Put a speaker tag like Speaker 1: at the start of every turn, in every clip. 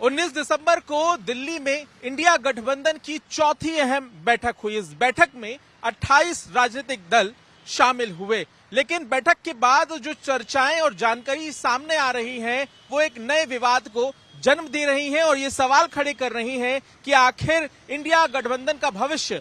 Speaker 1: 19 दिसंबर को दिल्ली में इंडिया गठबंधन की चौथी अहम बैठक हुई। इस बैठक में 28 राजनीतिक दल शामिल हुए, लेकिन बैठक के बाद जो चर्चाएं और जानकारी सामने आ रही हैं वो एक नए विवाद को जन्म दे रही हैं और ये सवाल खड़े कर रही हैं कि आखिर इंडिया गठबंधन का भविष्य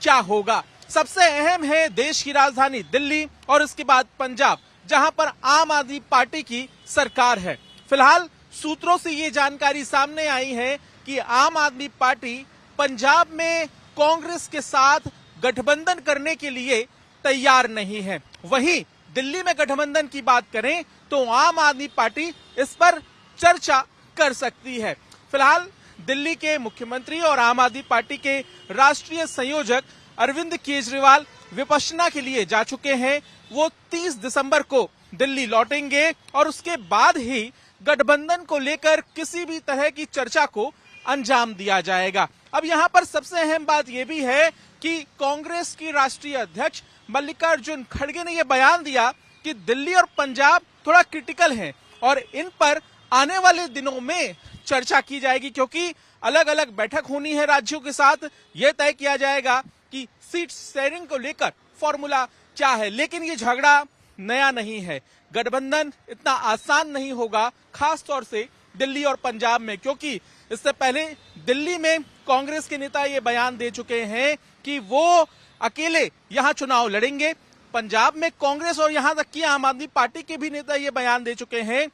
Speaker 1: क्या होगा। सबसे अहम है देश की राजधानी दिल्ली और इसके बाद पंजाब, जहां पर आम आदमी पार्टी की सरकार है। फिलहाल सूत्रों से ये जानकारी सामने आई है कि आम आदमी पार्टी पंजाब में कांग्रेस के साथ गठबंधन करने के लिए तैयार नहीं है। वहीं दिल्ली में गठबंधन की बात करें तो आम आदमी पार्टी इस पर चर्चा कर सकती है। फिलहाल दिल्ली के मुख्यमंत्री और आम आदमी पार्टी के राष्ट्रीय संयोजक अरविंद केजरीवाल विपश्यना के लिए जा चुके हैं। वो 30 दिसंबर को दिल्ली लौटेंगे और उसके बाद ही गठबंधन को लेकर किसी भी तरह की चर्चा को अंजाम दिया जाएगा। अब यहाँ पर सबसे अहम बात यह भी है कि कांग्रेस की राष्ट्रीय अध्यक्ष मल्लिकार्जुन खड़गे ने यह बयान दिया कि दिल्ली और पंजाब थोड़ा क्रिटिकल हैं और इन पर आने वाले दिनों में चर्चा की जाएगी, क्योंकि अलग अलग बैठक होनी है राज्यों के साथ। यह तय किया जाएगा कि सीट शेयरिंग को लेकर फॉर्मूला क्या है। लेकिन ये झगड़ा नया नहीं है, गठबंधन इतना आसान नहीं होगा, खास तौर से दिल्ली और पंजाब में, क्योंकि इससे पहले दिल्ली में कांग्रेस के नेता ये बयान दे चुके हैं कि वो अकेले यहां चुनाव लड़ेंगे। पंजाब में कांग्रेस और यहां तक कि आम आदमी पार्टी के भी नेता ये बयान दे चुके हैं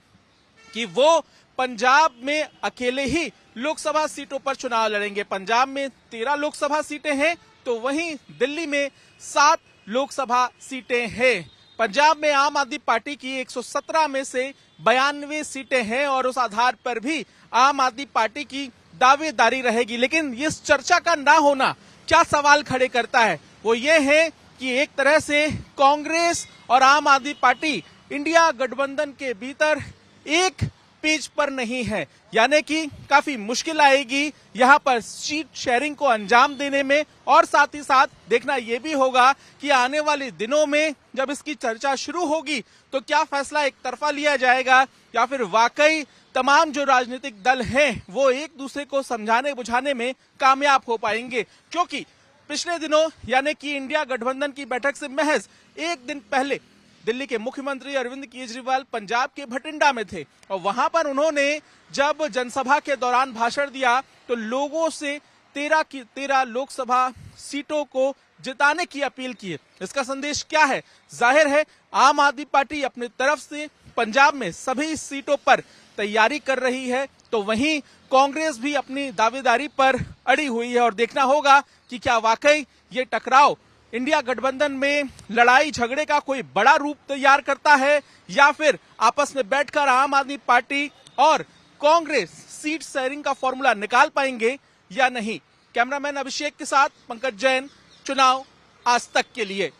Speaker 1: कि वो पंजाब में अकेले ही लोकसभा सीटों पर चुनाव लड़ेंगे। पंजाब में 13 लोकसभा सीटें हैं तो वहीं दिल्ली में 7 लोकसभा सीटें हैं। पंजाब में आम आदमी पार्टी की 117 में से 92 सीटें हैं और उस आधार पर भी आम आदमी पार्टी की दावेदारी रहेगी। लेकिन इस चर्चा का ना होना क्या सवाल खड़े करता है, वो ये है कि एक तरह से कांग्रेस और आम आदमी पार्टी इंडिया गठबंधन के भीतर एक पेज पर नहीं है, यानी कि काफी मुश्किल आएगी यहां पर सीट शेयरिंग को अंजाम देने में। और साथ ही साथ देखना यह भी होगा कि आने वाले दिनों में जब इसकी चर्चा शुरू होगी तो क्या फैसला एक तरफा लिया जाएगा या फिर वाकई तमाम जो राजनीतिक दल हैं वो एक दूसरे को समझाने बुझाने में कामयाब हो पाएंगे। क्योंकि पिछले दिनों यानी कि इंडिया गठबंधन की बैठक से महज एक दिन पहले दिल्ली के मुख्यमंत्री अरविंद केजरीवाल पंजाब के भटिंडा में थे और वहां पर उन्होंने जब जनसभा के दौरान भाषण दिया तो लोगों से 13 लोकसभा सीटों को जिताने की अपील की है। इसका संदेश क्या है? जाहिर है आम आदमी पार्टी अपनी तरफ से पंजाब में सभी सीटों पर तैयारी कर रही है, तो वहीं कांग्रेस भी अपनी दावेदारी पर अड़ी हुई है और देखना होगा कि क्या वाकई ये टकराव इंडिया गठबंधन में लड़ाई झगड़े का कोई बड़ा रूप तैयार करता है या फिर आपस में बैठकर आम आदमी पार्टी और कांग्रेस सीट शेयरिंग का फॉर्मूला निकाल पाएंगे या नहीं। कैमरामैन अभिषेक के साथ पंकज जैन, चुनाव आज तक के लिए।